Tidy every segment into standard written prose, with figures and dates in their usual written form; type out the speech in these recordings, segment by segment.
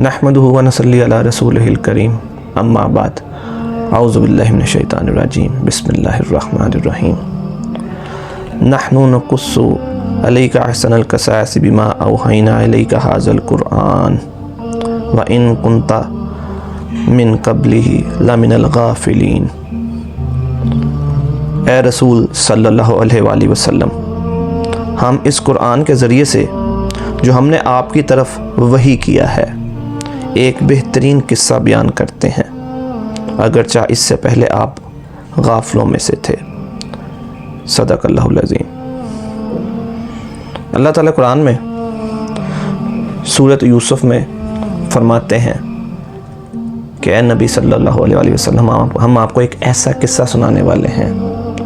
नहमदुहु व नसल्ली अला रसूलिहिल करीम अम्मा बाद औज़ु बिल्लाहि मिनश शैतानिर रजीम बिस्मिल्लाहिर रहमानिर रहीम नहनु नक़ुस्सु अलैका अहसनल क़सास बिमा औहैना इलैका हाज़ल कुरआन व इन कुन्ता मिन क़ब्लिही लमिनल गाफ़िलीन। ए रसूल सल्लल्लाहु अलैहि वसल्लम, हम इस कुरान के ज़रिए से जो हमने आपकी तरफ वही किया है एक बेहतरीन किस्सा बयान करते हैं, अगरचा इससे पहले आप गाफलों में से थे। सदक़ल्लाहुल अज़ीम। अल्लाह ताला कुरान में सूरत यूसुफ में फरमाते हैं कि ए नबी सल्लल्लाहु अलैहि वसल्लम, हम आपको एक ऐसा किस्सा सुनाने वाले हैं,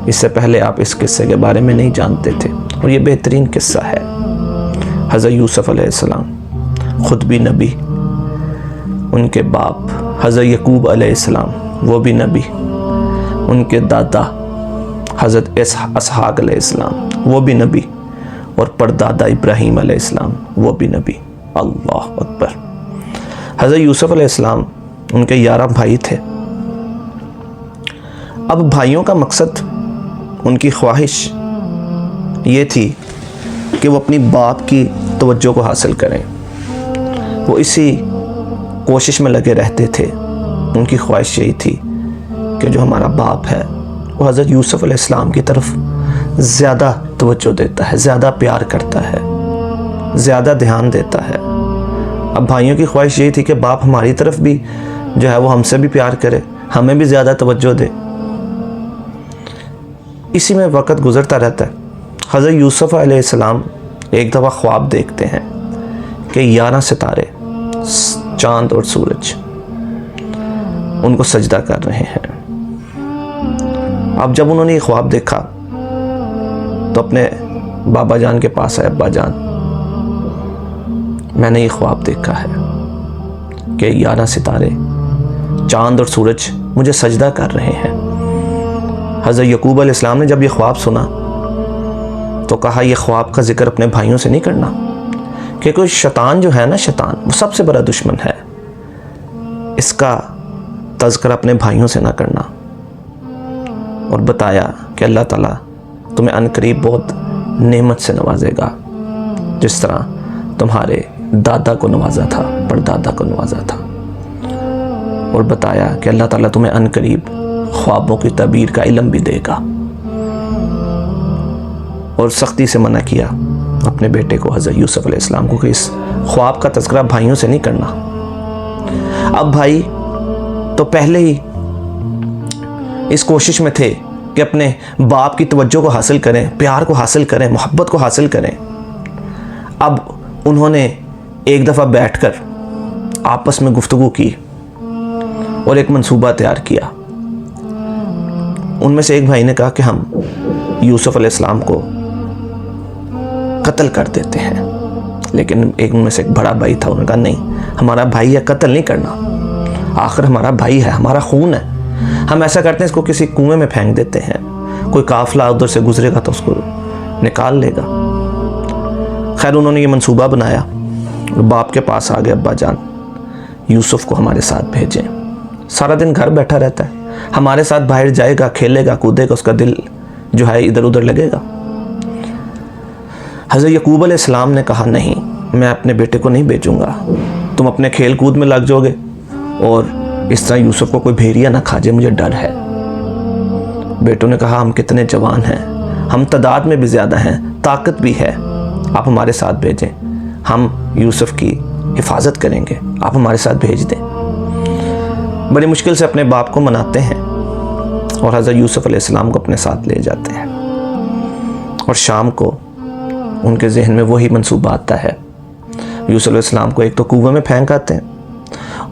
इससे पहले आप इस किस्से के बारे में नहीं जानते थे और ये बेहतरीन किस्सा है। हज़रत यूसुफ अलैहिस्सलाम ख़ुद भी नबी, उनके बाप हज़रत यकूब अलैहिस्सलाम वो भी नबी, उनके दादा हज़रत इसहाक़ अलैहिस्सलाम वो भी नबी और परदादा इब्राहीम अलैहिस्सलाम वो भी नबी। अल्लाह अकबर। हज़रत यूसुफ अलैहिस्सलाम उनके 11 भाई थे। अब भाइयों का मकसद, उनकी ख्वाहिश ये थी कि वो अपनी बाप की तवज्जो को हासिल करें। वो इसी कोशिश में लगे रहते थे। उनकी ख्वाहिश यही थी कि जो हमारा बाप है वो हज़रत यूसुफ अलैहिस्सलाम की तरफ ज़्यादा तवज्जो देता है, ज़्यादा प्यार करता है, ज़्यादा ध्यान देता है। अब भाइयों की ख्वाहिश यही थी कि बाप हमारी तरफ भी जो है वो हमसे भी प्यार करे, हमें भी ज़्यादा तवज्जो दे। इसी में वक़्त गुज़रता रहता है। हज़रत यूसुफ अलैहिस्सलाम एक दफ़ा ख्वाब देखते हैं कि 11 सितारे, चाँद और सूरज उनको सजदा कर रहे हैं। अब जब उन्होंने ये ख्वाब देखा तो अपने बाबा जान के पास आए, अब्बा जान, मैंने ये ख्वाब देखा है कि 11 सितारे, चाँद और सूरज मुझे सजदा कर रहे हैं। हज़रत यकूब अलैहिस्सलाम ने जब ये ख्वाब सुना तो कहा ये ख्वाब का जिक्र अपने भाइयों से नहीं करना, क्योंकि शैतान जो है ना, शैतान वो सबसे बड़ा दुश्मन है, इसका तज़किरा अपने भाइयों से ना करना। और बताया कि अल्लाह ताला तुम्हें अनकरीब बहुत नेमत से नवाजेगा, जिस तरह तुम्हारे दादा को नवाजा था, परदादा को नवाजा था। और बताया कि अल्लाह ताला तुम्हें अनकरीब ख्वाबों की तबीर का इल्म भी देगा। और सख्ती से मना किया अपने बेटे को, हज़रत यूसुफ अलैहिस्सलाम को, कि इस ख्वाब का तज़किरा भाइयों से नहीं करना। अब भाई तो पहले ही इस कोशिश में थे कि अपने बाप की तवज्जो को हासिल करें, प्यार को हासिल करें, मोहब्बत को हासिल करें। अब उन्होंने एक दफ़ा बैठकर आपस में गुफ्तगू की और एक मंसूबा तैयार किया। उनमें से एक भाई ने कहा कि हम यूसुफ अलैहिस्सलाम को कत्ल कर देते हैं, लेकिन एक उनमें से एक बड़ा भाई था, उन्होंने कहा नहीं, हमारा भाई है, कत्ल नहीं करना, आखिर हमारा भाई है, हमारा खून है। हम ऐसा करते हैं, इसको किसी कुएं में फेंक देते हैं, कोई काफिला उधर से गुजरेगा तो उसको निकाल लेगा। खैर उन्होंने ये मंसूबा बनाया और बाप के पास आ गए, अब्बा जान यूसुफ को हमारे साथ भेजें, सारा दिन घर बैठा रहता है, हमारे साथ बाहर जाएगा, खेलेगा, कूदेगा, उसका दिल जो है इधर उधर लगेगा। हज़रत यकूब अलैहिस्सलाम ने कहा नहीं, मैं अपने बेटे को नहीं भेजूंगा, तुम अपने खेल कूद में लग जाओगे और इस तरह यूसुफ को कोई भेड़िया ना खा जाए, मुझे डर है। बेटों ने कहा हम कितने जवान हैं, हम तादाद में भी ज़्यादा हैं, ताकत भी है, आप हमारे साथ भेजें, हम यूसुफ की हिफाजत करेंगे, आप हमारे साथ भेज दें। बड़ी मुश्किल से अपने बाप को मनाते हैं और हज़रत यूसुफ अलैहिस्सलाम को अपने साथ ले जाते हैं। और शाम को उनके जहन में वही मंसूबा आता है। यूसुफ अलैहिस्सलाम को एक तो कुएं में फेंक आते हैं,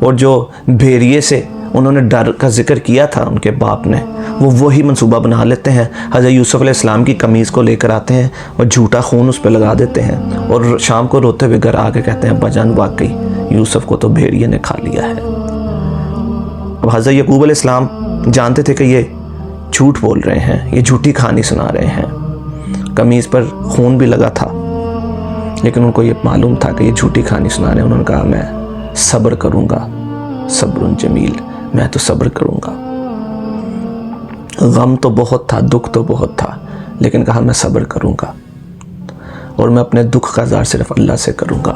और जो भेड़िए से उन्होंने डर का जिक्र किया था उनके बाप ने, वो वही मंसूबा बना लेते हैं। हज़रत यूसुफ अलैहिस्सलाम की कमीज़ को लेकर आते हैं और झूठा खून उस पर लगा देते हैं, और शाम को रोते हुए घर आके कहते हैं अब्बा जान वाकई यूसुफ को तो भेड़िए ने खा लिया है। अब हज़रत यकूब अलैहिस्सलाम जानते थे कि ये झूठ बोल रहे हैं, ये झूठी कहानी सुना रहे हैं, कमीज़ पर खून भी लगा था, लेकिन उनको ये मालूम था कि ये झूठी कहानी सुना रहे हैं। उन्होंने कहा मैं सब्र करूँगा, सब्रुन जमील, मैं तो सब्र करूँगा। गम तो बहुत था, दुख तो बहुत था, लेकिन कहा मैं सब्र करूँगा और मैं अपने दुख का इज़हार सिर्फ अल्लाह से करूँगा।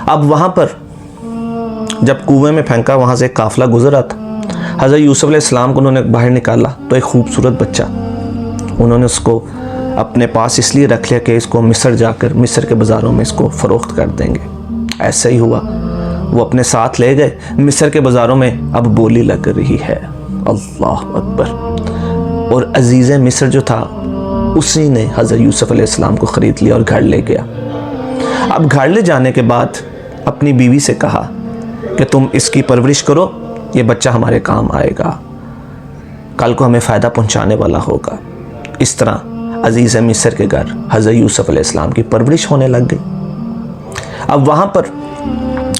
अब वहाँ पर जब कुएं में फेंका, वहाँ से एक काफ़िला गुजरा था। हज़रत यूसुफ अलैहिस्सलाम को उन्होंने बाहर निकाला तो एक खूबसूरत बच्चा, उन्होंने उसको अपने पास इसलिए रख लिया कि इसको मिस्र जाकर मिस्र के बाज़ारों में इसको फ़रोख्त कर देंगे। ऐसा ही हुआ, वो अपने साथ ले गए। मिस्र के बाज़ारों में अब बोली लग रही है, अल्लाह अकबर। और अजीज़ मिस्र जो था उसी ने हज़रत यूसुफ अलैहिस्सलाम को ख़रीद लिया और घर ले गया। अब घर ले जाने के बाद अपनी बीवी से कहा कि तुम इसकी परवरिश करो, ये बच्चा हमारे काम आएगा, कल को हमें फ़ायदा पहुंचाने वाला होगा। इस तरह अजीज़ मिस्र के घर हज़रत यूसुफ अलैहिस्सलाम की परवरिश होने लग गई। अब वहाँ पर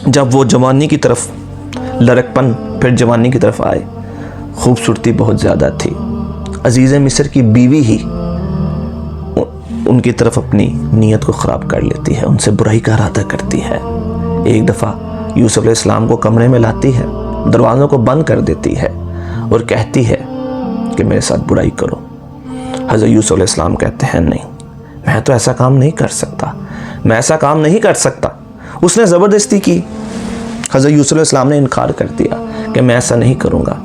जब वो जवानी की तरफ, लड़कपन फिर जवानी की तरफ आए, खूबसूरती बहुत ज़्यादा थी। अजीज़ मिस्र की बीवी ही उनकी तरफ अपनी नीयत को ख़राब कर लेती है, उनसे बुराई का इरादा करती है। एक दफ़ा यूसुफ अलैहिस्सलाम को कमरे में लाती है, दरवाज़ों को बंद कर देती है और कहती है कि मेरे साथ बुराई करो। हज़रत यूसुफ अलैहिस्सलाम कहते हैं नहीं, मैं तो ऐसा काम नहीं कर सकता, मैं ऐसा काम नहीं कर सकता। उसने ज़बरदस्ती की, हज़रत यूसुफ अलैहिस्सलाम ने इनकार कर दिया कि मैं ऐसा नहीं करूँगा।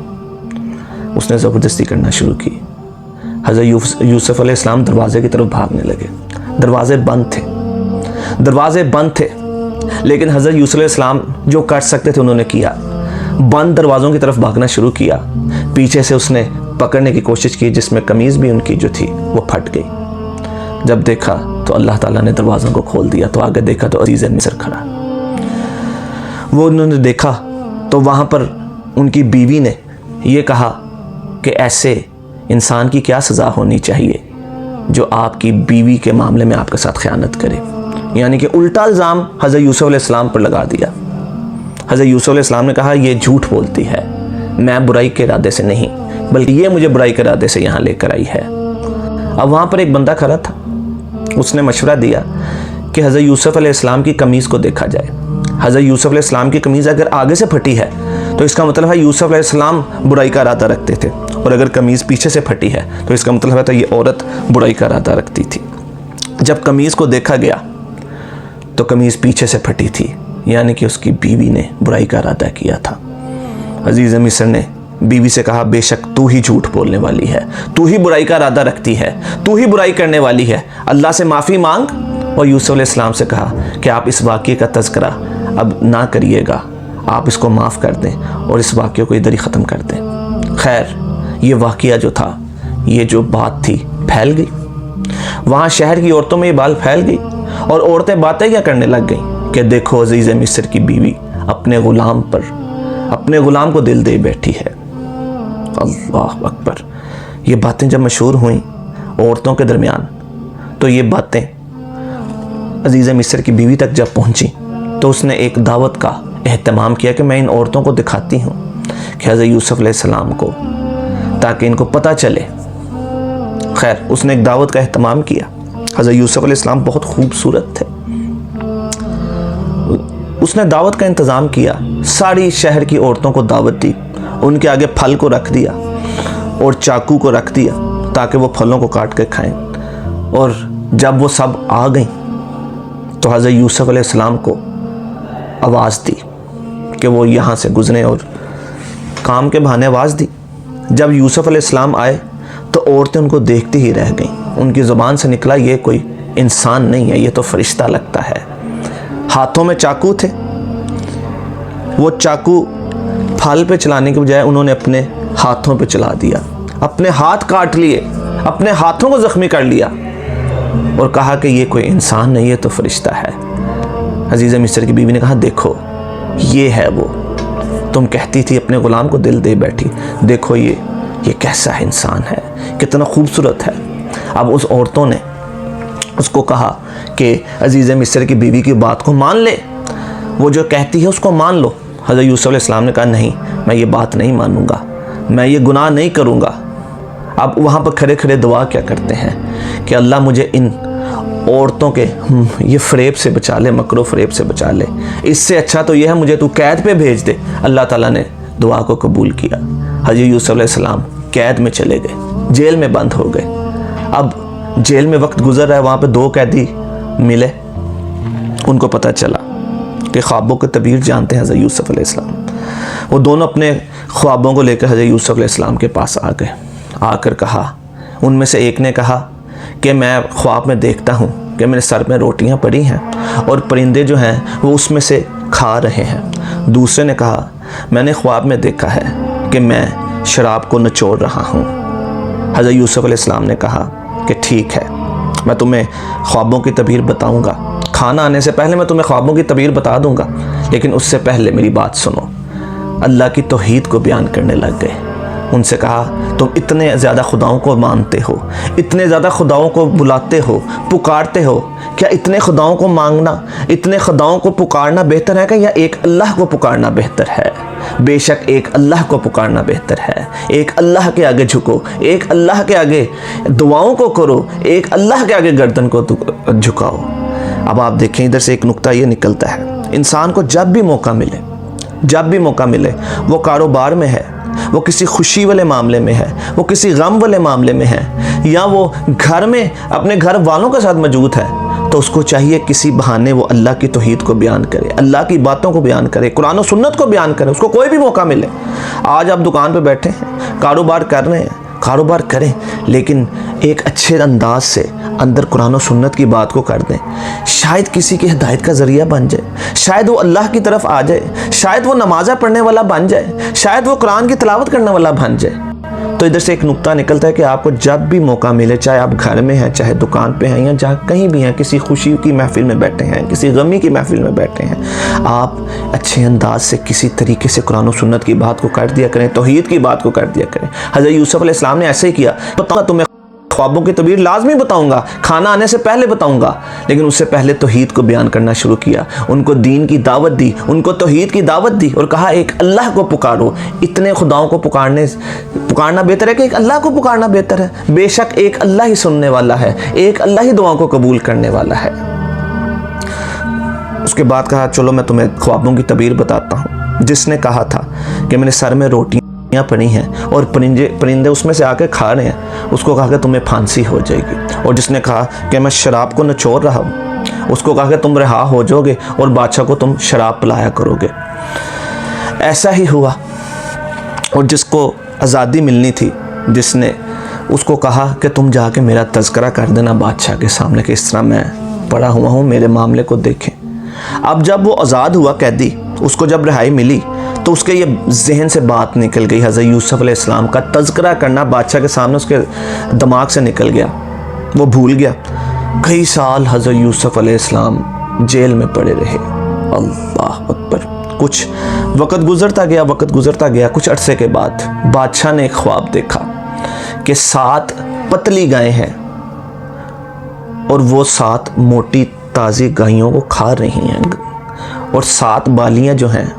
उसने ज़बरदस्ती करना शुरू की। हज़रत यूसुफ अलैहिस्सलाम दरवाज़े की तरफ भागने लगे। दरवाज़े बंद थे, दरवाज़े बंद थे, लेकिन हज़रत यूसुफ अलैहिस्सलाम जो कर सकते थे उन्होंने किया। बंद दरवाज़ों की तरफ भागना शुरू किया। पीछे से उसने पकड़ने की कोशिश की, जिसमें कमीज़ भी उनकी जो थी वो फट गई। जब देखा तो अल्लाह ताला ने दरवाज़ों को खोल दिया, तो आगे देखा तो अजीज़ मिस्र खड़ा। वो उन्होंने देखा तो वहाँ पर उनकी बीवी ने ये कहा कि ऐसे इंसान की क्या सज़ा होनी चाहिए जो आपकी बीवी के मामले में आपके साथ ख़यानत करे। यानी कि उल्टा इल्ज़ाम हज़रत यूसुफ अलैहिस्सलाम पर लगा दिया। हज़रत यूसुफ अलैहिस्सलाम ने कहा ये झूठ बोलती है, मैं बुराई के इरादे से नहीं, बल्कि ये मुझे बुराई के इरादे से यहाँ लेकर आई है। अब वहाँ पर एक बंदा खड़ा था, उसने मशवरा दिया कि हज़रत यूसुफ अलैहिस्सलाम की कमीज़ को देखा जाए। हज़रत यूसुफ अलैहिस्सलाम की कमीज़ अगर आगे से फटी है तो इसका मतलब है यूसुफ अलैहिस्सलाम बुराई का इरादा रखते थे, और अगर कमीज़ पीछे से फटी है तो इसका मतलब है तो ये औरत बुराई का इरादा रखती थी। जब कमीज़ को देखा गया तो कमीज़ पीछे से फटी थी, यानी कि उसकी बीवी ने बुराई का इरादा किया था। अजीज़ मिस्र ने बीवी से कहा बेशक तू ही झूठ बोलने वाली है, तू ही बुराई का इरादा रखती है, तू ही बुराई करने वाली है, अल्लाह से माफ़ी मांग। और यूसुफ अलैहिस्सलाम से कहा कि आप इस वाक़ये का तज़किरा अब ना करिएगा, आप इसको माफ़ कर दें और इस वाक़ये को इधर ही ख़त्म कर दें। खैर ये वाक़या जो था, ये जो बात थी फैल गई, वहाँ शहर की औरतों में ये बात फैल गई और औरतें बातें क्या करने लग गईं कि देखो अजीज़ मिस्र की बीवी अपने ग़ुलाम पर, अपने ग़ुलाम को दिल दे बैठी है। अल्लाह अकबर। ये बातें जब मशहूर हुई औरतों के दरमियान, तो ये बातें अजीज़ मिस्र की बीवी तक जब पहुँची तो उसने एक दावत का एहतमाम किया कि मैं इन औरतों को दिखाती हूँ कि हज़रत यूसुफ अलैहिस्सलाम को, ताकि इनको पता चले। खैर उसने एक दावत का एहतमाम किया। हज़रत यूसुफ अलैहिस्सलाम बहुत खूबसूरत थे। उसने दावत का इंतज़ाम किया, सारी शहर की औरतों को दावत दी, उनके आगे फल को रख दिया और चाकू को रख दिया ताकि वो फलों को काट के खाएं। और जब वो सब आ गईं तो हज़रत यूसुफ अलैहिस्सलाम को आवाज़ दी कि वो यहाँ से गुजरें, और काम के बहाने आवाज़ दी। जब यूसुफ अलैहिस्सलाम आए तो औरतें उनको देखती ही रह गईं। उनकी ज़ुबान से निकला ये कोई इंसान नहीं है, ये तो फरिश्ता लगता है। हाथों में चाकू थे, वो चाकू फल पे चलाने के बजाय उन्होंने अपने हाथों पे चला दिया, अपने हाथ काट लिए, अपने हाथों को ज़ख्मी कर लिया और कहा कि ये कोई इंसान नहीं, ये तो फरिश्ता है। अजीज़ मिस्र की बीवी ने कहा देखो ये है वो, तुम कहती थी अपने ग़ुलाम को दिल दे बैठी, देखो ये कैसा इंसान है, कितना खूबसूरत है। अब उस औरतों ने उसको कहा कि अजीज़ मिस्र की बीवी की बात को मान ले, वो जो कहती है उसको मान लो। हज़रत यूसुफ अलैहिस्सलाम ने कहा नहीं, मैं ये बात नहीं मानूंगा, मैं ये गुनाह नहीं करूँगा। अब वहाँ पर खड़े खड़े दुआ क्या करते हैं कि अल्लाह मुझे इन औरतों के ये फ़रेब से बचा ले, मकरो फ़रेब से बचा ले। इससे अच्छा तो यह है मुझे तू कैद पे भेज दे। अल्लाह ताला ने दुआ को कबूल किया। हज़रत यूसुफ अलैहिस्सलाम कैद में चले गए, जेल में बंद हो गए। अब जेल में वक्त गुजर रहा है, वहाँ पे 2 कैदी मिले। उनको पता चला कि ख्वाबों के तबीर जानते हैं हज़रत यूसुफ अलैहिस्सलाम। वो दोनों अपने ख्वाबों को लेकर हज़रत यूसुफ अलैहिस्सलाम के पास आ गए। आकर कहा, उनमें से एक ने कहा कि मैं ख्वाब में देखता हूँ कि मेरे सर में रोटियाँ पड़ी हैं और परिंदे जो हैं वो उसमें से खा रहे हैं। दूसरे ने कहा, मैंने ख्वाब में देखा है कि मैं शराब को निचोड़ रहा हूँ। हज़रत यूसुफ अलैहिस्सलाम ने कहा कि ठीक है, मैं तुम्हें ख्वाबों की तबीर बताऊँगा। खाना आने से पहले मैं तुम्हें ख्वाबों की तबीर बता दूँगा, लेकिन उससे पहले मेरी बात सुनो। अल्लाह की तौहीद को बयान करने लग गए। उनसे कहा, तुम इतने ज़्यादा खुदाओं को मानते हो, इतने ज़्यादा खुदाओं को बुलाते हो, पुकारते हो, क्या इतने खुदाओं को मांगना, इतने खुदाओं को पुकारना बेहतर है या एक अल्लाह को पुकारना बेहतर है? बेशक एक अल्लाह को पुकारना बेहतर है। एक अल्लाह के आगे झुको, एक अल्लाह के आगे दुआओं को करो, एक अल्लाह के आगे गर्दन को झुकाओ। अब आप देखें, इधर से एक नुक्ता ये निकलता है, इंसान को जब भी मौका मिले, वो कारोबार में है, वो किसी खुशी वाले मामले में है, वो किसी गम वाले मामले में है, या वो घर में अपने घर वालों के साथ मौजूद है, तो उसको चाहिए किसी बहाने वो अल्लाह की तौहीद को बयान करे, अल्लाह की बातों को बयान करे, कुरान और सुन्नत को बयान करे। उसको कोई भी मौका मिले। आज आप दुकान पे बैठे हैं, कारोबार कर रहे हैं, कारोबार करें, लेकिन एक अच्छे अंदाज से अंदर कुरान और सुन्नत की बात को कर दें। शायद किसी की हिदायत का ज़रिया बन जाए, शायद वो अल्लाह की तरफ आ जाए, शायद वो नमाज़ा पढ़ने वाला बन जाए, शायद वो कुरान की तिलावत करने वाला बन जाए। तो इधर से एक नुक्ता निकलता है कि आपको जब भी मौका मिले, चाहे आप घर में हैं, चाहे दुकान पे हैं, या जहाँ कहीं भी हैं, किसी खुशी की महफिल में बैठे हैं, किसी गमी की महफिल में बैठे हैं, आप अच्छे अंदाज से किसी तरीके से कुरान और सुन्नत की बात को कर दिया करें, तौहीद की बात को कर दिया करें। हज़रत यूसुफ अलैहिस्सलाम ने ऐसे ही किया। बताऊंगा तुम्हें, ख्वाबों की तबीर लाजमी बताऊंगा, खाना आने से पहले बताऊंगा, लेकिन उससे पहले तौहीद को बयान करना शुरू किया। उनको दीन की दावत दी, उनको तौहीद की दावत दी और कहा एक अल्लाह को पुकारो। इतने खुदाओं को पुकारना बेहतर है कि एक अल्लाह को पुकारना बेहतर है। बेशक एक अल्लाह ही सुनने वाला है, एक अल्लाह ही दुआओं को कबूल करने वाला है। उसके बाद कहा, चलो मैं तुम्हें ख्वाबों की तबीर बताता हूँ। जिसने कहा था कि मेरे सर में रोटियाँ पड़ी हैं और परिंदे उसमें से आके खा रहे हैं, उसको कहा कि तुम्हें फांसी हो जाएगी। और जिसने कहा कि मैं शराब को निचोड़ रहा हूँ, उसको कहा कि तुम रिहा हो जाओगे और बादशाह को तुम शराब पिलाया करोगे। ऐसा ही हुआ। और जिसको आज़ादी मिलनी थी, जिसने उसको कहा कि तुम जाके मेरा तज़किरा कर देना बादशाह के सामने कि इस तरह मैं पड़ा हुआ हूँ, मेरे मामले को देखें। अब जब वो आज़ाद हुआ कैदी, उसको जब रिहाई मिली, तो उसके ये जहन से बात निकल गई। हज़रत यूसुफ अलैहिस्सलाम का तज़किरा करना बादशाह के सामने उसके दिमाग से निकल गया, वो भूल गया। कई साल हज़रत यूसुफ अलैहिस्सलाम जेल में पड़े रहे। अल्लाह अकबर। कुछ वक़्त गुज़रता गया। कुछ अरसे के बाद बादशाह ने एक ख्वाब देखा कि 7 पतली गायें हैं और वो 7 मोटी ताज़ी गायों को खा रही हैं, और 7 बालियाँ जो हैं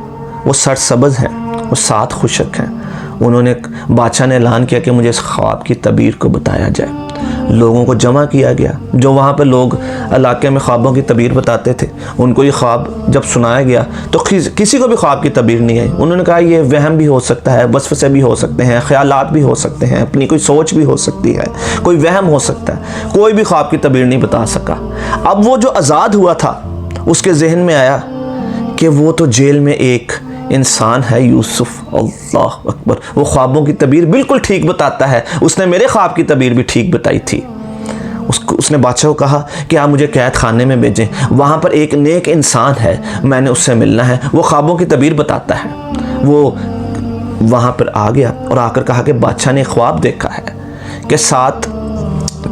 वो सरसब्ज़ हैं, वो 7 खुशक हैं। उन्होंने, बादशाह ने ऐलान किया कि मुझे इस ख्वाब की तबीर को बताया जाए। लोगों को जमा किया गया, जो वहाँ पे लोग इलाके में ख्वाबों की तबीर बताते थे। उनको ये ख्वाब जब सुनाया गया तो किसी को भी ख्वाब की तबीर नहीं आई। उन्होंने कहा ये वहम भी हो सकता है, वसवसे भी हो सकते हैं, ख्यालात भी हो सकते हैं, अपनी कोई सोच भी हो सकती है, कोई वहम हो सकता है। कोई भी ख्वाब की तबीर नहीं बता सका। अब वो जो आज़ाद हुआ था, उसके जहन में आया कि वो तो जेल में एक इंसान है, यूसुफ। अल्लाह अकबर। वो ख्वाबों की तबीर बिल्कुल ठीक बताता है, उसने मेरे ख्वाब की तबीर भी ठीक बताई थी। उसने बादशाह को कहा कि आप मुझे कैद खाने में भेजें, वहाँ पर एक नेक इंसान है, मैंने उससे मिलना है, वो ख्वाबों की तबीर बताता है। वो वहाँ पर आ गया और आकर कहा कि बादशाह ने ख्वाब देखा है कि 7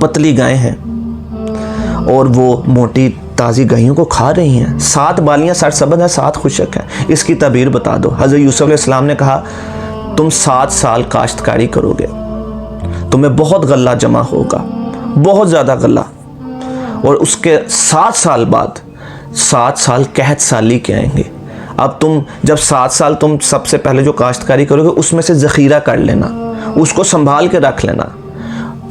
पतली गायें हैं और वो मोटी ताज़ी गायों को खा रही हैं, 7 बालियाँ सरसब्ज़ हैं, 7 खुशक हैं, इसकी तबीर बता दो। हज़रत यूसुफ अलैहिस्सलाम ने कहा, तुम 7 साल काश्तकारी करोगे, तुम्हें बहुत गल्ला जमा होगा, बहुत ज़्यादा गल्ला, और उसके 7 साल बाद 7 साल कहत साली के आएंगे। अब तुम जब 7 साल तुम सबसे पहले जो काश्तकारी करोगे उसमें से ज़ख़ीरा कर लेना, उसको संभाल के रख लेना,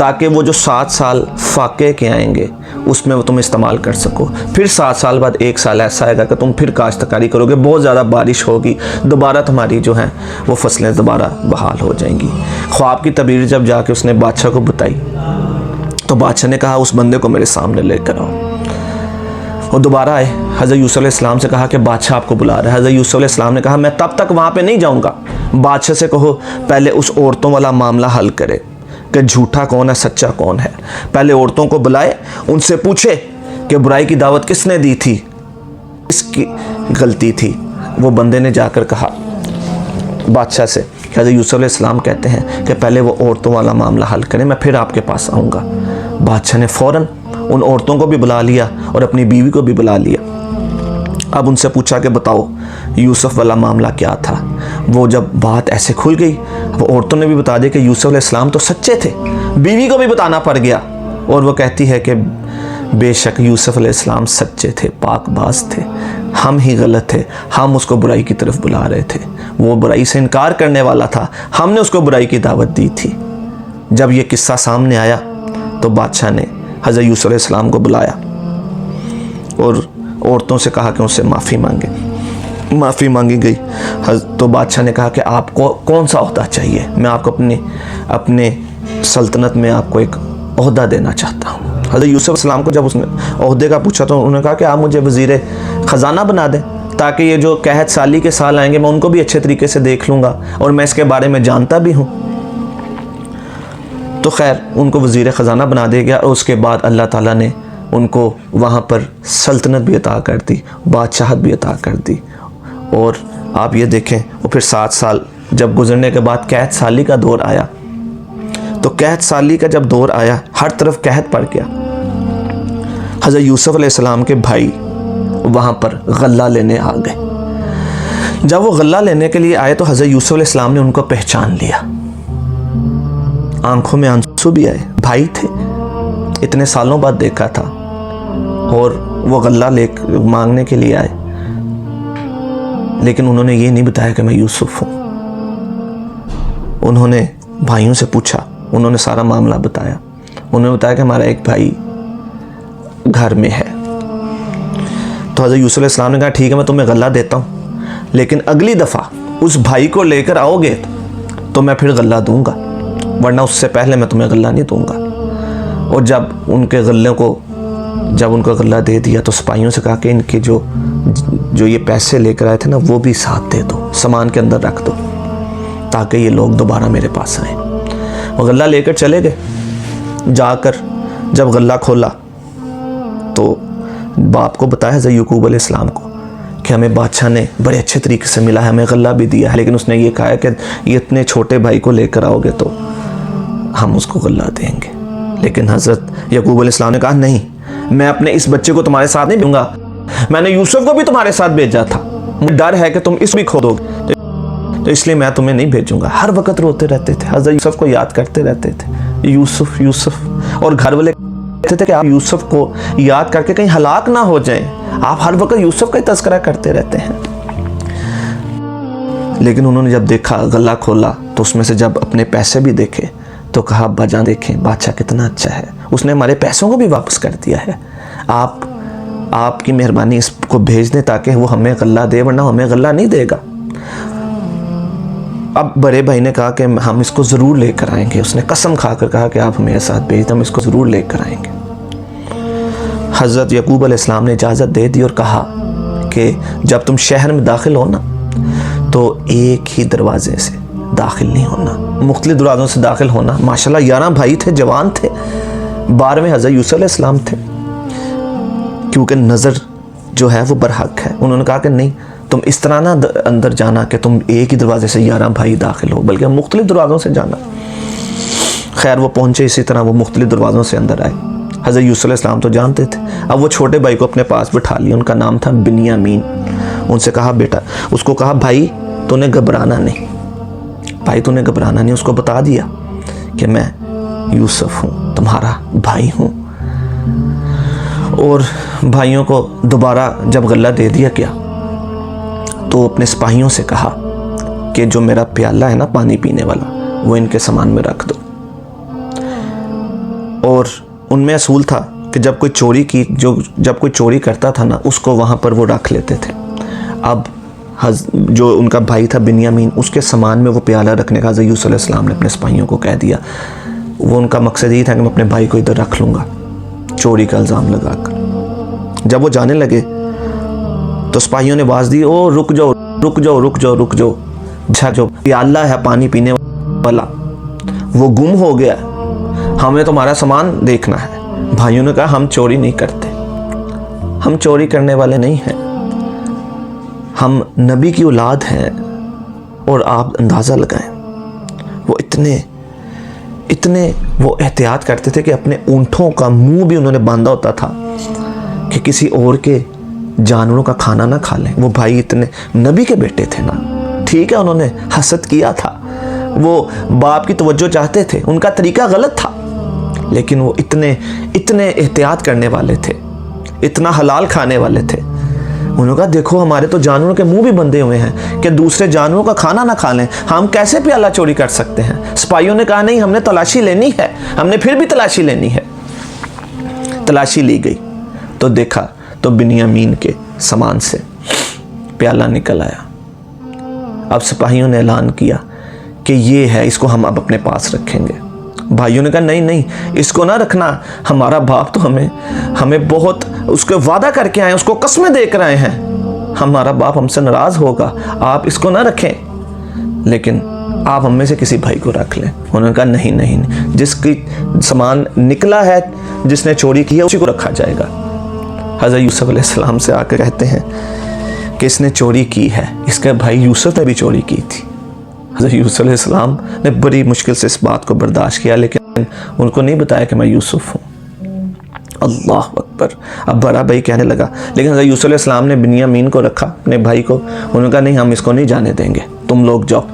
ताकि वो जो 7 साल फाके के आएंगे उसमें वो तुम इस्तेमाल कर सको। फिर 7 साल बाद 1 साल ऐसा आएगा कि तुम फिर काश्तकारी करोगे, बहुत ज़्यादा बारिश होगी, दोबारा तुम्हारी जो है वो फसलें दोबारा बहाल हो जाएंगी। ख्वाब की तबीर जब जाके उसने बादशाह को बताई तो बादशाह ने कहा उस बंदे को मेरे सामने लेकर आओ। वो दोबारा आए, हज़रत यूसुफ अलैहिस्सलाम से कहा कि बादशाह आपको बुला रहा है। हज़रत यूसुफ अलैहिस्सलाम ने कहा मैं तब तक वहाँ पे नहीं जाऊँगा, बादशाह से कहो पहले उस औरतों वाला मामला हल करे कि झूठा कौन है सच्चा कौन है। पहले औरतों को बुलाए, उनसे पूछे कि बुराई की दावत किसने दी थी, इसकी गलती थी। वो बंदे ने जाकर कहा बादशाह से कि हज़रत यूसुफ अलैहिस्सलाम कहते हैं कि पहले वो औरतों वाला मामला हल करें, मैं फिर आपके पास आऊँगा। बादशाह ने फ़ौरन उन औरतों को भी बुला लिया और अपनी बीवी को भी बुला लिया। अब उनसे पूछा कि बताओ यूसुफ वाला मामला क्या था। वो जब बात ऐसे खुल गई, वो औरतों ने भी बता दिया कि यूसुफ अलैहिस्सलाम तो सच्चे थे, बीवी को भी बताना पड़ गया। और वो कहती है कि बेशक यूसुफ अलैहिस्सलाम सच्चे थे, पाकबाज थे, हम ही गलत थे, हम उसको बुराई की तरफ बुला रहे थे, वो बुराई से इनकार करने वाला था, हमने उसको बुराई की दावत दी थी। जब ये किस्सा सामने आया तो बादशाह ने हज़रत यूसुफ अलैहिस्सलाम को बुलाया और औरतों से कहा कि उनसे माफ़ी मांगे। माफ़ी मांगी गई तो बादशाह ने कहा कि आपको कौन सा ओहदा चाहिए, मैं आपको अपने सल्तनत में आपको एक ओहदा देना चाहता हूँ। हज़रत यूसुफ अलैहिस्सलाम को जब उसने ओहदे का पूछा तो उन्होंने कहा कि आप मुझे वज़ीर ख़जाना बना दें, ताकि ये जो कहत साली के साल आएंगे मैं उनको भी अच्छे तरीके से देख लूँगा और मैं इसके बारे में जानता भी हूँ। तो खैर उनको वज़ीर ख़जाना बना दिया गया और उसके बाद अल्लाह ताला ने उनको वहाँ पर सल्तनत भी अता कर दी, बादशाहत भी अता कर दी। और आप ये देखें वो फिर 7 साल जब गुजरने के बाद कहत साली का दौर आया, तो कहत साली का जब दौर आया हर तरफ कहत पड़ गया। हज़रत यूसुफ अलैहिस्सलाम के भाई वहाँ पर गल्ला लेने आ गए। जब वो गल्ला लेने के लिए आए तो हज़रत यूसुफ अलैहिस्सलाम ने उनको पहचान लिया, आंखों में आंसू भी आए, भाई थे, इतने सालों बाद देखा था। और वो गल्ला मांगने के लिए आए, लेकिन उन्होंने ये नहीं बताया कि मैं यूसुफ हूँ। उन्होंने भाइयों से पूछा, उन्होंने सारा मामला बताया। उन्होंने बताया कि हमारा एक भाई घर में है। तो हज़रत यूसुफ अलैहिस्सलाम ने कहा ठीक है मैं तुम्हें गल्ला देता हूँ, लेकिन अगली दफ़ा उस भाई को लेकर आओगे तो मैं फिर गल्ला दूंगा, वरना उससे पहले मैं तुम्हें गल्ला नहीं दूंगा। और जब उनके गल्ले को जब उनको गल्ला दे दिया तो सिपाहियों से कहा कि इनके जो ये पैसे लेकर आए थे ना वो भी साथ दे दो, सामान के अंदर रख दो, ताकि ये लोग दोबारा मेरे पास आए। वो गल्ला लेकर चले गए। जाकर जब गल्ला खोला तो बाप को बताया हज़रत याकूब अलैहिस्सलाम को कि हमें बादशाह ने बड़े अच्छे तरीके से मिला है, हमें गल्ला भी दिया है, लेकिन उसने ये कहा कि ये इतने छोटे भाई को लेकर आओगे तो हम उसको गल्ला देंगे। लेकिन हज़रत याकूब अलैहिस्सलाम ने कहा नहीं, मैं अपने इस बच्चे को तुम्हारे साथ नहीं दूंगा, मैंने यूसुफ को भी तुम्हारे साथ भेजा था, मुझे डर है कि तुम इस भी खो दोगे, तो इसलिए मैं तुम्हें नहीं भेजूंगा। हर वक्त रोते रहते थे, हज़रत यूसुफ को याद करते रहते थे, यूसुफ यूसुफ। और घर वाले कहते थे कि आप यूसुफ को याद करके कहीं हलाक ना हो जाएं, आप हर वक्त यूसुफ का ही तज़किरा करते रहते हैं। लेकिन उन्होंने जब देखा गला खोला तो उसमें से जब अपने पैसे भी देखे तो कहा अब्बा जान देखें बादशाह कितना अच्छा है, उसने हमारे पैसों को भी वापस कर दिया है, आपकी मेहरबानी इसको भेज दें ताकि वो हमें गल्ला दे, वरना हमें गल्ला नहीं देगा। अब बड़े भाई ने कहा कि हम इसको ज़रूर लेकर आएंगे, उसने कसम खाकर कहा कि आप हमारे साथ भेज दें, हम इसको ज़रूर लेकर आएंगे। हज़रत याकूब अलैहिस्सलाम ने इजाज़त दे दी और कहा कि जब तुम शहर में दाखिल हो ना तो एक ही दरवाजे से दाखिल नहीं होना, मुख्तलिफ दरवाज़ों से दाखिल होना। माशाल्लाह 11 भाई थे, जवान थे, 12वें हज़रत यूसुफ अलैहिस्सलाम थे, क्योंकि नज़र जो है वो बरहक है। उन्होंने कहा कि नहीं, तुम इस तरह ना अंदर जाना कि तुम एक ही दरवाजे से 11 भाई दाखिल हो, बल्कि मुख्तलिफ दरवाज़ों से जाना। खैर वो पहुँचे, इसी तरह वो मुख्तलिफ दरवाज़ों से अंदर आए। हज़रत यूसुफ अलैहिस्सलाम तो जानते थे। अब वो छोटे भाई को अपने पास बिठा लिया, उनका नाम था बिन्यामीन। उनसे कहा बेटा, उसको कहा भाई तूने घबराना नहीं, भाई तूने घबराना नहीं। उसको बता दिया कि मैं यूसुफ हूँ, तुम्हारा भाई हूँ। और भाइयों को दोबारा जब गल्ला दे दिया गया तो अपने सिपाहियों से कहा कि जो मेरा प्याला है ना पानी पीने वाला वो इनके सामान में रख दो। और उनमें असूल था कि जब कोई चोरी करता था ना, उसको वहाँ पर वो रख लेते थे। अब जो उनका भाई था बिन्यामीन, उसके सामान में वो प्याला रखने का हज़रत यूसुफ अलैहिस्सलाम ने अपने सिपाहियों को कह दिया। वो उनका मकसद यही था कि मैं अपने भाई को इधर रख लूँगा, चोरी का इल्ज़ाम लगाकर। जब वो जाने लगे तो सिपाहियों ने आवाज़ दी, ओ रुक जाओ रुक जाओ रुक जाओ रुक जाओ, जो प्याला है पानी पीने वाला वो गुम हो गया, हमें तुम्हारा सामान देखना है। भाइयों ने कहा हम चोरी नहीं करते, हम चोरी करने वाले नहीं हैं, हम नबी की औलाद हैं। और आप अंदाज़ा लगाएं, वो इतने वो एहतियात करते थे कि अपने ऊँटों का मुंह भी उन्होंने बांधा होता था कि किसी और के जानवरों का खाना ना खा लें। वो भाई इतने नबी के बेटे थे ना, ठीक है उन्होंने हसद किया था, वो बाप की तवज्जो चाहते थे, उनका तरीका गलत था, लेकिन वो इतने एहतियात करने वाले थे, इतना हलाल खाने वाले थे। उन्होंने कहा देखो हमारे तो जानवरों के मुंह भी बंधे हुए हैं कि दूसरे जानवरों का खाना ना खा लें, हम कैसे प्याला चोरी कर सकते हैं। सिपाहियों ने कहा नहीं, हमने तलाशी लेनी है, हमने फिर भी तलाशी लेनी है। तलाशी ली गई तो देखा तो बिन्यामीन के सामान से प्याला निकल आया। अब सिपाहियों ने ऐलान किया कि ये है, इसको हम अब अपने पास रखेंगे। भाइयों ने कहा नहीं नहीं, इसको ना रखना, हमारा बाप तो हमें बहुत उसको वादा करके आए, उसको कस्में दे कर आए हैं, हमारा बाप हमसे नाराज़ होगा, आप इसको ना रखें, लेकिन आप हम में से किसी भाई को रख लें। उन्होंने कहा नहीं नहीं, जिसकी सामान निकला है, जिसने चोरी की है, उसी को रखा जाएगा। हज़रत यूसुफ अलैहिस्सलाम से आकर कहते हैं कि इसने चोरी की है, इसका भाई यूसुफ ने भी चोरी की थी। हज़रत यूसुफ अलैहिस्सलाम ने बड़ी मुश्किल से इस बात को बर्दाश्त किया, लेकिन उनको नहीं बताया कि मैं यूसुफ हूँ। अल्लाह अकबर। अब बड़ा भाई कहने लगा, लेकिन हज़रत यूसुफ अलैहिस्सलाम ने बिन्यामीन को रखा, अपने भाई को। उन्होंने कहा नहीं, हम इसको नहीं जाने देंगे, तुम लोग जाओ।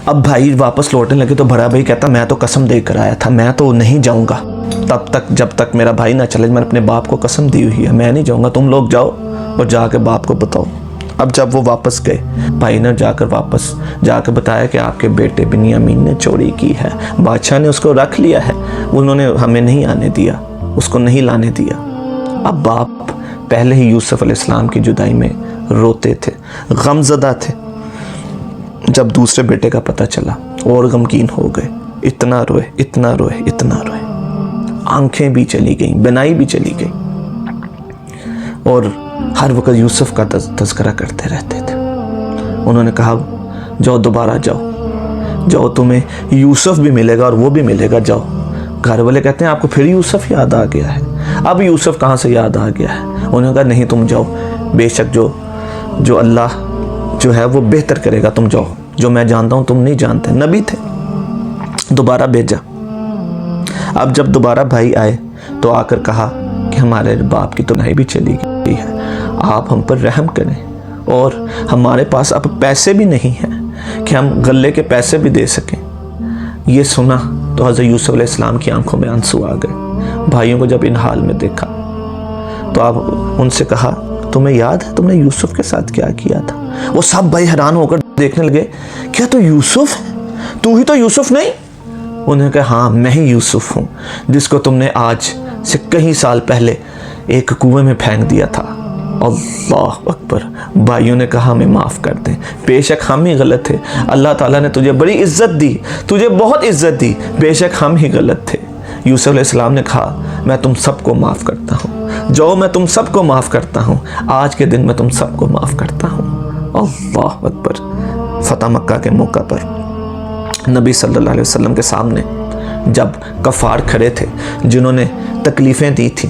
अब भाई वापस लौटने लगे तो बड़ा भाई कहता मैं तो कसम दे कर आया था, मैं तो नहीं जाऊँगा तब तक जब तक मेरा भाई ना चले, मैंने अपने बाप को कसम दी हुई है, मैं नहीं जाऊँगा, तुम लोग जाओ और जाके बाप को बताओ। अब जब वो वापस गए, भाई ने जाकर बताया कि आपके बेटे बिन्यामीन ने चोरी की है, बादशाह ने उसको रख लिया है, उन्होंने हमें नहीं आने दिया, उसको नहीं लाने दिया। अब बाप पहले ही यूसुफ अलैहिस्सलाम की जुदाई में रोते थे, गमज़दा थे। जब दूसरे बेटे का पता चला और गमगीन हो गए, इतना रोए इतना रोए इतना रोए, आंखें भी चली गईं, बनाई भी चली गई, और हर वक्त यूसुफ का तज़किरा करते रहते थे। उन्होंने कहा जाओ, दोबारा जाओ, तुम्हें यूसुफ भी मिलेगा और वो भी मिलेगा, जाओ। घर वाले कहते हैं आपको फिर यूसुफ याद आ गया है। अब यूसुफ कहाँ से याद आ गया है? उन्होंने कहा नहीं, तुम जाओ, बेशक जो अल्लाह जो है वो बेहतर करेगा, तुम जाओ, जो मैं जानता हूँ तुम नहीं जानते। नबी थे। दोबारा भेजा। अब जब दोबारा भाई आए तो आकर कहा कि हमारे बाप की तो नहीं भी चली गई है, आप हम पर रहम करें, और हमारे पास अब पैसे भी नहीं हैं कि हम गले के पैसे भी दे सकें। ये सुना तो हज़रत यूसुफ अलैहिस्सलाम की आंखों में आंसू आ गए। भाइयों को जब इन हाल में देखा तो आप उनसे कहा तुम्हें याद है तुमने यूसुफ के साथ क्या किया था? वो सब भाई हैरान होकर देखने लगे, क्या तू यूसुफ है? तू ही तो यूसुफ नहीं? उन्होंने कहा हाँ, मैं ही यूसुफ हूँ जिसको तुमने आज से कई साल पहले एक कुएं में फेंक दिया था। अल्लाह अकबर। भाइयों ने कहा हमें माफ़ कर दें, बेशक हम ही गलत थे, अल्लाह ताला ने तुझे बड़ी इज्जत दी, तुझे बहुत इज्जत दी, बेशक हम ही गलत थे। यूसुफ अलैहिस्सलाम ने कहा मैं तुम सबको माफ़ करता हूँ, जाओ मैं तुम सबको माफ़ करता हूँ, आज के दिन मैं तुम सबको माफ़ करता हूँ। अल्लाह अकबर। फतह मक्का के मौका पर नबी सल्लल्लाहु अलैहि वसल्लम के सामने जब कफ़ार खड़े थे जिन्होंने तकलीफ़ें दी थी,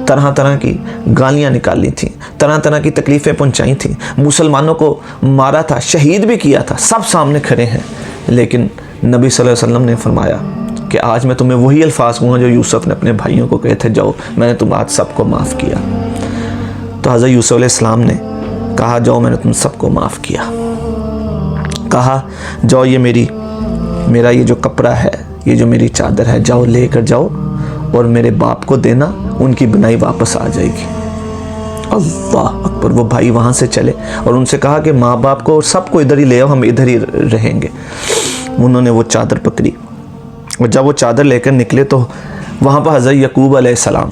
तरह तरह की गालियाँ निकाली थी, तरह तरह की तकलीफ़ें पहुँचाई थी, मुसलमानों को मारा था, शहीद भी किया था, सब सामने खड़े हैं, लेकिन नबी सल्लल्लाहु अलैहि वसल्लम ने फरमाया कि आज मैं तुम्हें वही अल्फाज कहूँगा जो यूसुफ ने अपने भाइयों को कहे थे, जाओ मैंने तुम आज सबको माफ़ किया। तो हज़रत यूसुफ अलैहिस्सलाम ने कहा जाओ मैंने तुम सबको माफ़ किया। कहा जाओ ये मेरा ये जो कपड़ा है, ये जो मेरी चादर है, जाओ लेकर जाओ और मेरे बाप को देना, उनकी बनाई वापस आ जाएगी। अल्लाह अकबर। वो भाई वहाँ से चले और उनसे कहा कि माँ बाप को और सबको इधर ही ले आओ, हम इधर ही रहेंगे। उन्होंने वो चादर पकड़ी और जब वो चादर लेकर निकले तो वहाँ पर हज़रत यकूब अलैहिस्सलाम,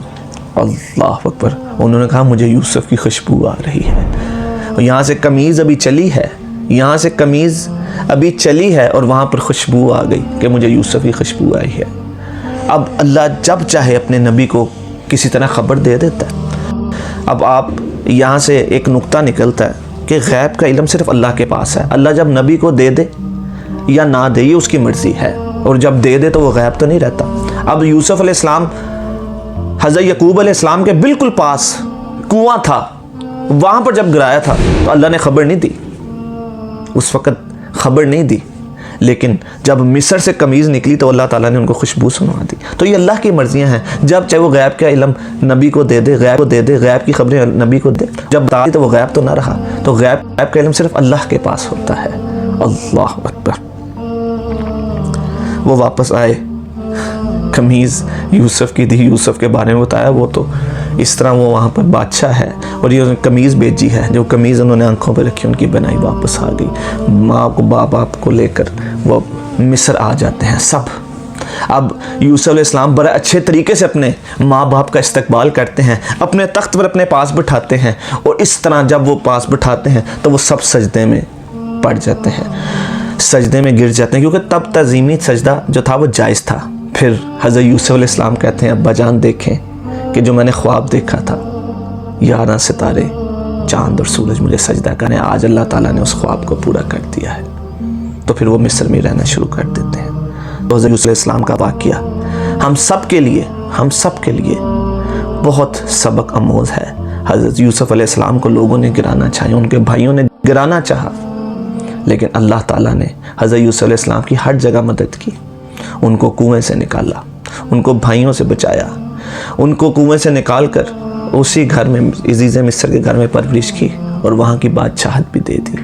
अल्लाह अकबर, उन्होंने कहा मुझे यूसुफ की खुशबू आ रही है। और यहाँ से कमीज़ अभी चली है, यहाँ से कमीज़ अभी चली है और वहाँ पर खुशबू आ गई कि मुझे यूसुफ की खुशबू आई है। अब अल्लाह जब चाहे अपने नबी को किसी तरह ख़बर दे देता है। अब आप यहाँ से एक नुक्ता निकलता है कि गैब का इल्म सिर्फ अल्लाह के पास है। अल्लाह जब नबी को दे दे या ना दे ये उसकी मर्ज़ी है, और जब दे दे तो वो गैब तो नहीं रहता। अब यूसुफ अलैहिस्सलाम हज़रत यकूब अलैहिस्सलाम के बिल्कुल पास कुआं था, वहाँ पर जब गिराया था तो अल्लाह ने ख़बर नहीं दी, उस वक़्त ख़बर नहीं दी। लेकिन जब मिस्र से कमीज़ निकली तो अल्लाह ताला ने उनको खुशबू सुनवा दी। तो ये अल्लाह की मर्ज़ियाँ हैं। जब चाहे वो गैब का इल्म नबी को दे दे, गैब को दे दे, गैब की खबरें नबी को दे, जब बता दी तो वो गैब तो ना रहा। तो गैब का इल्म सिर्फ अल्लाह के पास होता है। अल्लाह अकबर। वो वापस आए, कमीज़ यूसुफ की दी, यूसुफ के बारे में बताया। वो तो इस तरह वो वहाँ पर बादशाह है, और ये कमीज़ भेजी है, जो कमीज़ उन्होंने आंखों पर रखी उनकी बनाई वापस आ गई। माँ को बाप को लेकर वो मिस्र आ जाते हैं सब। अब यूसुफ अलैहिस्सलाम बड़े अच्छे तरीके से अपने माँ बाप का इस्तकबाल करते हैं, अपने तख्त पर अपने पास बिठाते हैं, और इस तरह जब वो पास बिठाते हैं तो वो सब सजदे में पड़ जाते हैं, सजदे में गिर जाते हैं, क्योंकि तब तज़ीमी सजदा जो था वो जायज़ था। फिर हज़रत यूसुफ अलैहिस्सलाम कहते हैं अब्बा जान देखें कि जो मैंने ख्वाब देखा था, 11 सितारे चाँद और सूरज मुझे सजदा करें, आज अल्लाह ताला ने उस ख्वाब को पूरा कर दिया है। तो फिर वो मिस्र में रहना शुरू कर देते हैं। तो हज़रत यूसुफ अलैहिस्सलाम का वाक़या हम सब के लिए बहुत सबक आमोज़ है। हज़रत यूसुफ अलैहिस्सलाम को लोगों ने गिराना चाहिए, उनके भाइयों ने गिराना चाहा, लेकिन अल्लाह ताला ने हज़रत यूसुफ अलैहिस्सलाम की हर जगह मदद की। उनको कुएं से निकाला, उनको भाइयों से बचाया, उनको कुएं से निकाल कर उसी घर में, अज़ीज़ मिस्र के घर में परवरिश की, और वहाँ की बादशाहत भी दे दी।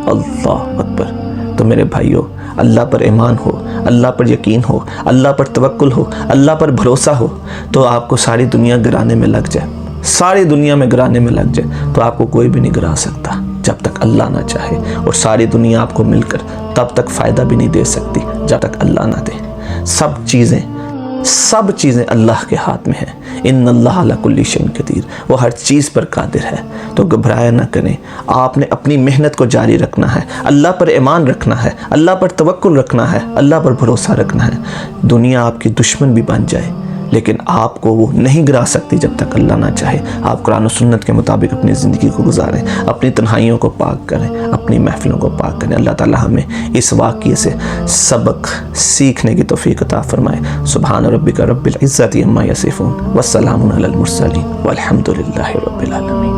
अल्लाह अकबर। तो मेरे भाइयों, अल्लाह पर ईमान हो, अल्लाह पर यकीन हो, अल्लाह पर तवक्कुल हो, अल्लाह पर भरोसा हो, तो आपको सारी दुनिया गिराने में लग जाए, सारी दुनिया में गिराने में लग जाए, तो आपको कोई भी नहीं गिरा सकता जब तक अल्लाह ना चाहे। और सारी दुनिया आपको मिलकर तब तक फ़ायदा भी नहीं दे सकती जब तक अल्लाह ना दे। सब चीज़ें अल्लाह के हाथ में हैं। इन्नल्लाह अला कुल्ली शैइन क़दीर, वो हर चीज़ पर कादिर है। तो घबराया ना करें, आपने अपनी मेहनत को जारी रखना है, अल्लाह पर ईमान रखना है, अल्लाह पर तवक्कुल रखना है, अल्लाह पर भरोसा रखना है। दुनिया आपकी दुश्मन भी बन जाए, लेकिन आपको वो नहीं गिरा सकती जब तक अल्लाह ना चाहे। आप कुरान और सुन्नत के मुताबिक अपनी ज़िंदगी को गुजारें, अपनी तन्हाइयों को पाक करें, अपनी महफिलों को पाक करें। अल्लाह ताला हमें इस वाक़ये से सबक सीखने की तौफ़ीक़ अता फ़रमाए। सुब्हान रब्बिका रब्बिल इज़्ज़ति अम्मा यसिफ़ून, वस्सलामुन अलल मुरसलीन, वल्हम्दुलिल्लाहि रब्बिल आलमीन।